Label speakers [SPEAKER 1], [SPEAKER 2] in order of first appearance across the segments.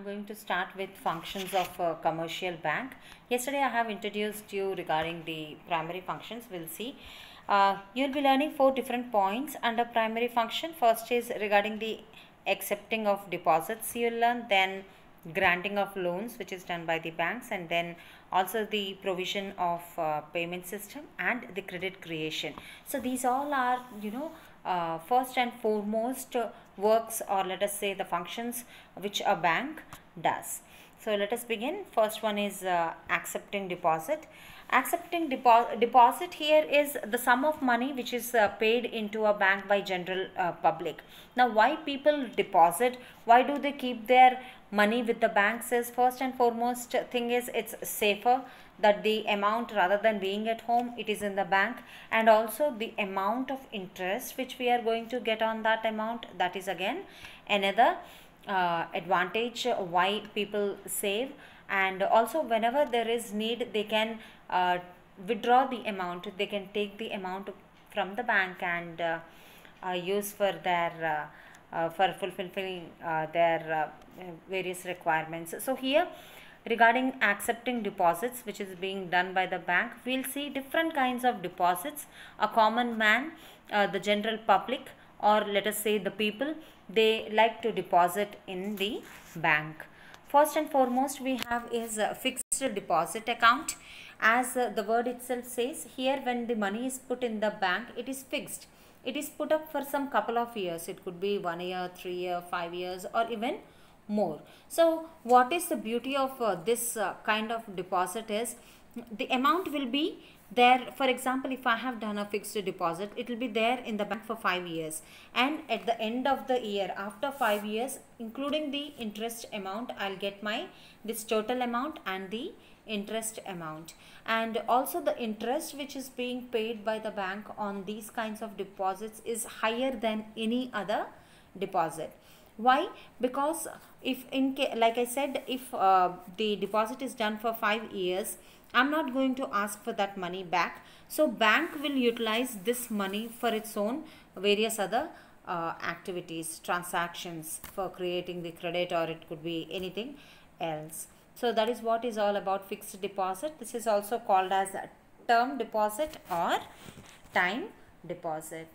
[SPEAKER 1] going to start with functions of a commercial bank. Yesterday I have introduced you regarding the primary functions. We'll see. You'll be learning 4 different points under primary function. First is regarding the accepting of deposits you'll learn, then granting of loans which is done by the banks, and then also the provision of payment system and the credit creation. So these all are first and foremost works, or let us say the functions which a bank does. So let us begin. First one is accepting deposit. Accepting deposit here is the sum of money which is paid into a bank by general public. Now why people deposit, why do they keep their money with the banks, is first and foremost thing is it's safer, that the amount rather than being at home it is in the bank, and also the amount of interest which we are going to get on that amount, that is again another advantage why people save. And also whenever there is need they can withdraw the amount, they can take the amount from the bank and use for their for fulfilling their various requirements. So here regarding accepting deposits which is being done by the bank, we'll see different kinds of deposits. A common man, the general public, or let us say the people, they like to deposit in the bank. First and foremost we have is a fixed deposit account. As the word itself says, here when the money is put in the bank, it is fixed. It is put up for some couple of years. It could be 1 year, 3 years, 5 years, or even more. So what is the beauty of this kind of deposit is the amount will be there. For example, if I have done a fixed deposit, it will be there in the bank for 5 years, and at the end of the year, after 5 years, including the interest amount, I'll get my this total amount and the interest amount. And also the interest which is being paid by the bank on these kinds of deposits is higher than any other deposit. Why? Because if like I said, if the deposit is done for 5 years, I'm not going to ask for that money back. So bank will utilize this money for its own various other activities, transactions, for creating the credit, or it could be anything else. So that is what is all about fixed deposit. This is also called as a term deposit or time deposit.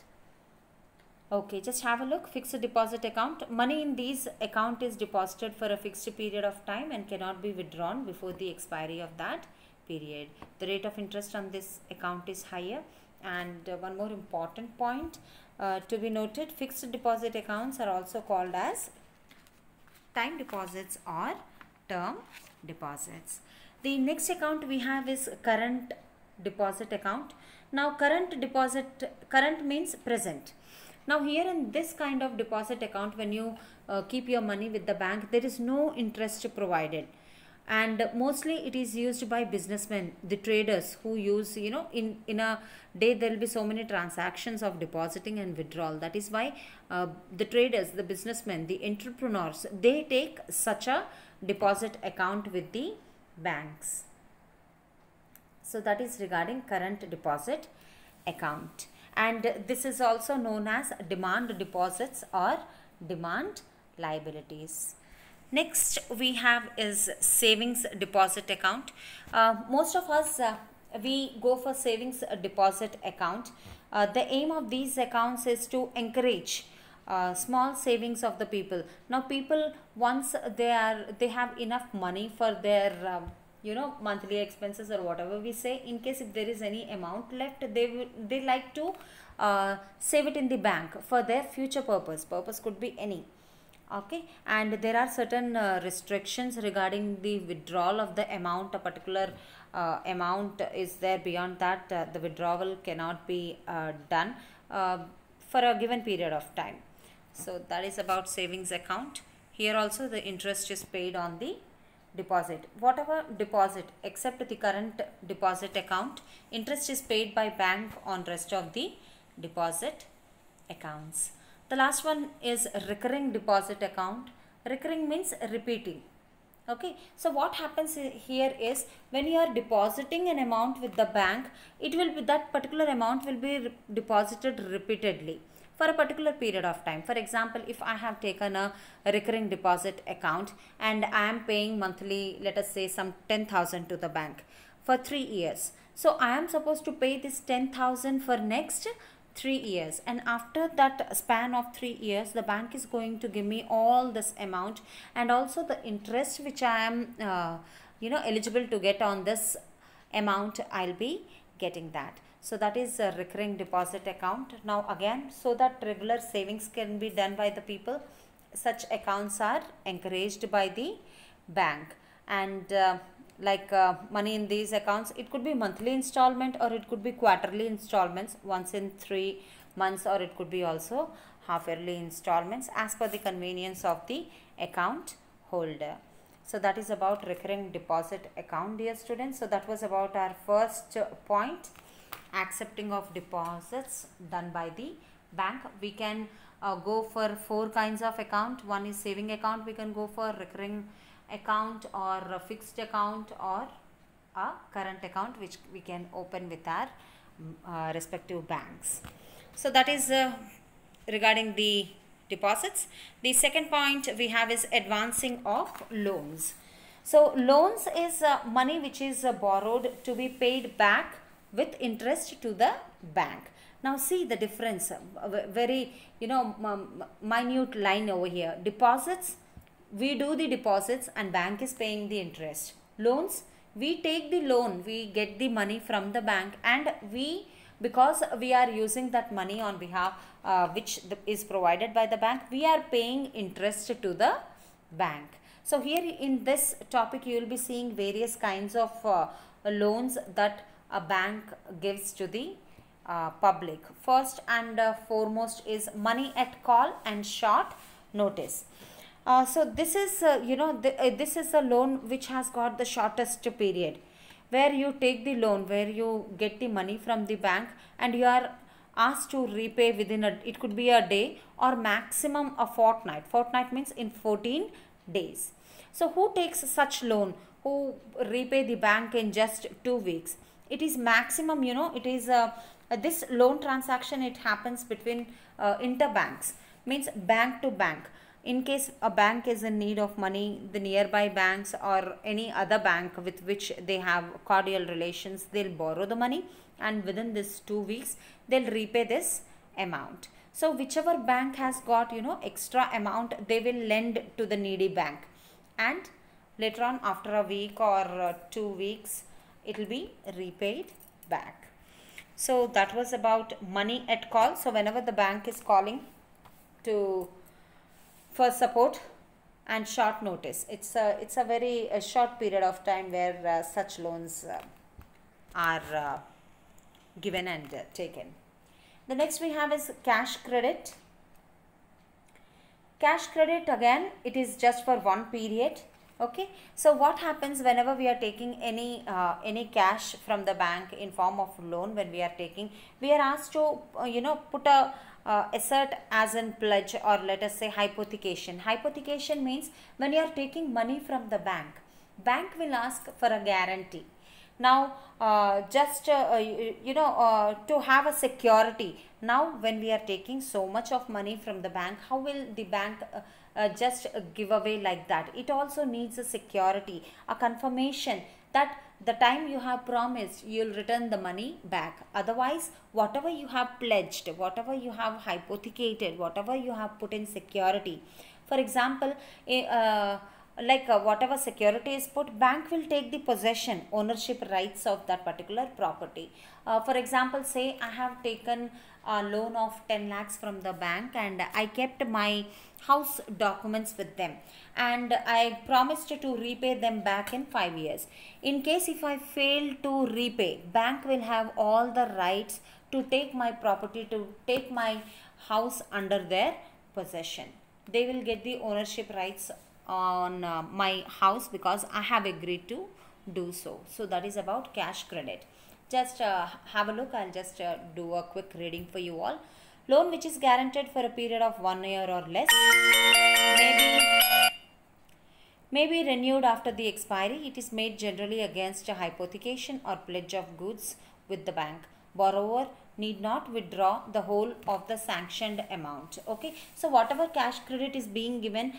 [SPEAKER 1] Okay, just have a look. Fixed deposit account. Money in these account is deposited for a fixed period of time and cannot be withdrawn before the expiry of that period. The rate of interest on this account is higher. And one more important point to be noted, fixed deposit accounts are also called as time deposits or term deposits. The next account we have is current deposit account. Now current means present. Now here in this kind of deposit account, when you keep your money with the bank, there is no interest provided, and mostly it is used by businessmen, the traders, who use, in a day there will be so many transactions of depositing and withdrawal. That is why the traders, the businessmen, the entrepreneurs, they take such a deposit account with the banks. So that is regarding current deposit account. And this is also known as demand deposits or demand liabilities. Next we have is savings deposit account. Most of us we go for savings deposit account. The aim of these accounts is to encourage small savings of the people. Now people, once they have enough money for their monthly expenses or whatever we say, in case if there is any amount left, they like to save it in the bank for their future purpose could be any. Okay, and there are certain restrictions regarding the withdrawal of the amount. A particular amount is there. Beyond that, the withdrawal cannot be done for a given period of time. So that is about savings account. Here also the interest is paid on the deposit. Whatever deposit except the current deposit account, interest is paid by bank on rest of the deposit accounts. The last one is recurring deposit account. Recurring means repeating. Okay, so what happens here is, when you are depositing an amount with the bank, it will be, that particular amount will be deposited repeatedly. for a particular period of time. For example, if I have taken a recurring deposit account and I am paying monthly, let us say some 10,000 to the bank for 3 years. So I am supposed to pay this 10,000 for next 3 years, and after that span of 3 years the bank is going to give me all this amount and also the interest which I am eligible to get on this amount. I'll be getting that. So that is a recurring deposit account. Now again, so that regular savings can be done by the people, such accounts are encouraged by the bank. And money in these accounts, it could be monthly installment or it could be quarterly installments once in 3 months, or it could be also half yearly installments as per the convenience of the account holder. So that is about recurring deposit account, dear students. So that was about our first point, accepting of deposits done by the bank. We can go for 4 kinds of account. One is saving account, we can go for recurring account or a fixed account or a current account which we can open with our respective banks. So that is regarding the deposits. The second point we have is advancing of loans. So loans is money which is borrowed to be paid back with interest to the bank. Now see the difference, very minute line over here. Deposits, we do the deposits and bank is paying the interest. Loans, we take the loan, we get the money from the bank, and because we are using that money on behalf which is provided by the bank, we are paying interest to the bank. So here in this topic you will be seeing various kinds of loans that a bank gives to the public. First and foremost is money at call and short notice. So this is this is a loan which has got the shortest period, where you take the loan, where you get the money from the bank and you are asked to repay within it could be a day or maximum a fortnight. Fortnight means in 14 days. So who takes such loan, who repay the bank in just 2 weeks? It is maximum, it is this loan transaction, it happens between interbanks, means bank to bank. In case a bank is in need of money, the nearby banks or any other bank with which they have cordial relations, they'll borrow the money and within this 2 weeks they'll repay this amount. So whichever bank has got extra amount, they will lend to the needy bank, and later on after a week or 2 weeks it will be repaid back. So that was about money at call. So whenever the bank is calling for support, and short notice, it's a very short period of time where such loans are given and taken. The next we have is cash credit. Cash credit, again, it is just for one period. Okay, so what happens whenever we are taking any cash from the bank in form of loan? When we are taking, we are asked to put a assert as in pledge, or let us say hypothecation. Hypothecation means when you are taking money from the bank will ask for a guarantee. Now to have a security. Now when we are taking so much of money from the bank, how will the bank just give away like that? It also needs a security, a confirmation that the time you have promised, you will return the money back. Otherwise, whatever you have pledged, whatever you have hypothecated, whatever you have put in security, for example, whatever security is put, bank will take the possession, ownership rights of that particular property. For example, say I have taken a loan of 10 lakhs from the bank and I kept my house documents with them and I promised to repay them back in 5 years. In case if I fail to repay, bank will have all the rights to take my property, to take my house under their possession. They will get the ownership rights on my house because I have agreed to do so. So that is about cash credit. Just have a look. I'll just do a quick reading for you all. Loan which is guaranteed for a period of 1 year or less may be renewed after the expiry. It is made generally against a hypothecation or pledge of goods with the bank. Borrower need not withdraw the whole of the sanctioned amount. Okay, so whatever cash credit is being given,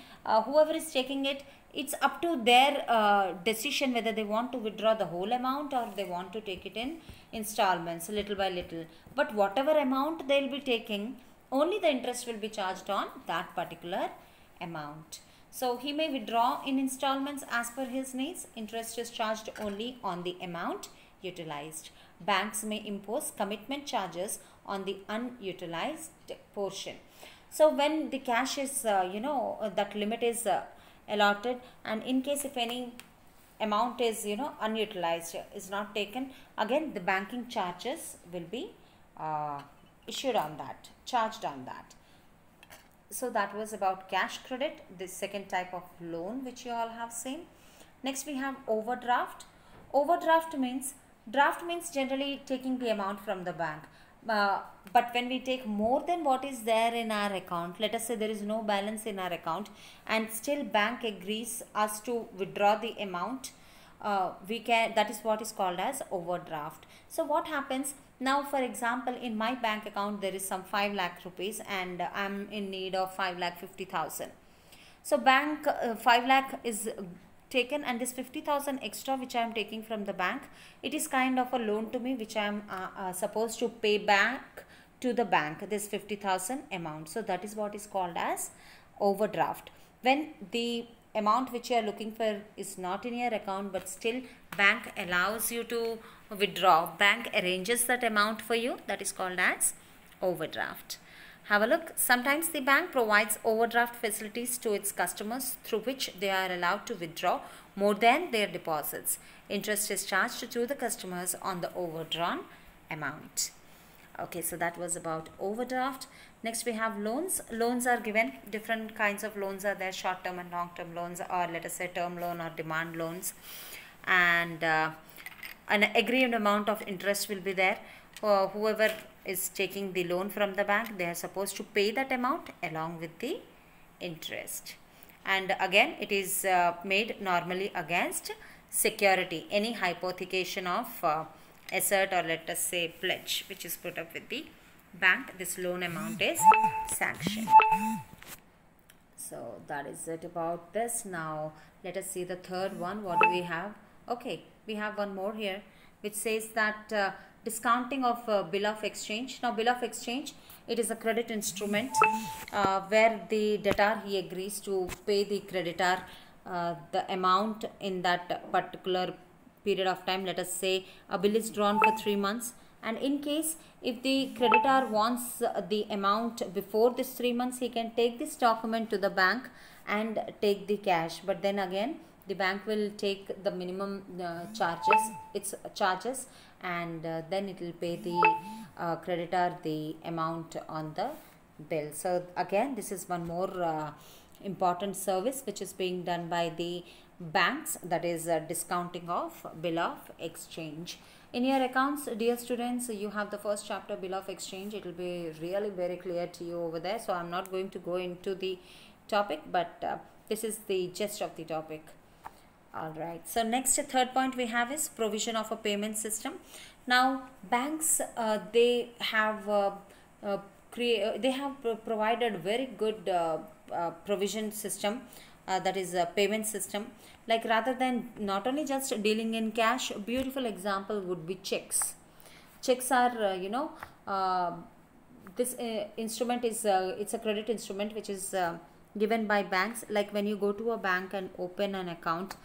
[SPEAKER 1] whoever is taking it, it's up to their decision whether they want to withdraw the whole amount or they want to take it in installments little by little. But whatever amount they will be taking, only the interest will be charged on that particular amount. So he may withdraw in installments as per his needs. Interest is charged only on the amount utilized. Banks may impose commitment charges on the unutilized portion. So when the cash is, that limit is allotted, and in case if any amount is, unutilized, is not taken, again the banking charges will be issued on that, charged on that. So that was about cash credit, this second type of loan which you all have seen. Next we have overdraft. Overdraft means, draft means generally taking the amount from the bank. But when we take more than what is there in our account, let us say there is no balance in our account and still bank agrees us to withdraw the amount, that is what is called as overdraft. So what happens now, for example, in my bank account there is some 5 lakh rupees and I am in need of 5,50,000. So bank 5 lakh is taken, and this 50,000 extra which I am taking from the bank, it is kind of a loan to me which I am supposed to pay back to the bank, this 50,000 amount. So that is what is called as overdraft. When the amount which you are looking for is not in your account but still bank allows you to withdraw, bank arranges that amount for you, that is called as overdraft. Have a look. Sometimes the bank provides overdraft facilities to its customers through which they are allowed to withdraw more than their deposits. Interest is charged to the customers on the overdrawn amount. Okay, so that was about overdraft. Next we have loans. Loans are given, different kinds of loans are there, short term and long term loans, or let us say term loan or demand loans, and an agreed amount of interest will be there. Whoever is taking the loan from the bank, they are supposed to pay that amount along with the interest. And again it is made normally against security, any hypothecation of asset or let us say pledge which is put up with the bank, this loan amount is sanctioned. So that is it about this. Now let us see the third one. What do we have? Okay, we have one more here which says that discounting of bill of exchange. Now bill of exchange, it is a credit instrument where the debtor, he agrees to pay the creditor the amount in that particular period of time. Let us say a bill is drawn for 3 months, and in case if the creditor wants the amount before this 3 months, he can take this document to the bank and take the cash. But then again the bank will take the minimum charges, and then it will pay the creditor the amount on the bill. So again this is one more important service which is being done by the banks, that is discounting of bill of exchange. In your accounts, dear students, you have the first chapter, bill of exchange. It will be really very clear to you over there, so I am not going to go into the topic, but this is the gist of the topic. Alright, so next, third point we have is provision of a payment system. Now banks they have provided very good provision system, that is a payment system. Like rather than not only just dealing in cash, a beautiful example would be checks. Checks are this instrument is it's a credit instrument which is given by banks. Like when you go to a bank and open an account,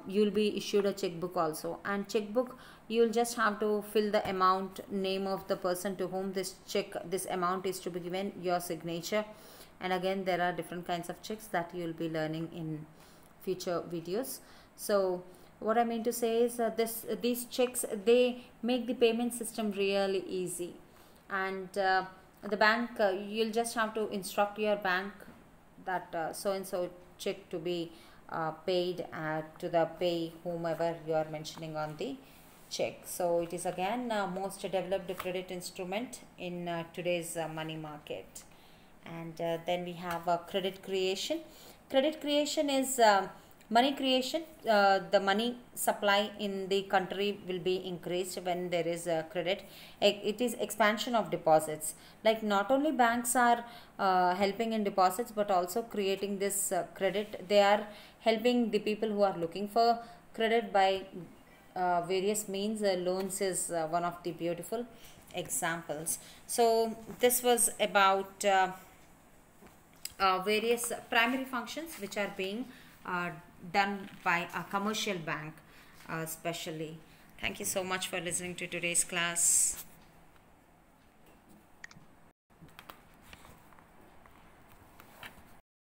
[SPEAKER 1] you will be issued a checkbook also, and checkbook you will just have to fill the amount, name of the person to whom this amount is to be given, your signature, and again there are different kinds of checks that you will be learning in future videos. So what I mean to say is these checks, they make the payment system really easy, and the bank you'll just have to instruct your bank that so and so check to be paid to the pay whomever you are mentioning on the check. So it is again most developed credit instrument in today's money market. And then we have credit creation. Credit creation is Money creation, the money supply in the country will be increased when there is a credit. It is expansion of deposits. Like not only banks are helping in deposits but also creating this credit. They are helping the people who are looking for credit by various means. Loans is one of the beautiful examples. So this was about various primary functions which are being done by a commercial bank especially. Thank you so much for listening to today's class.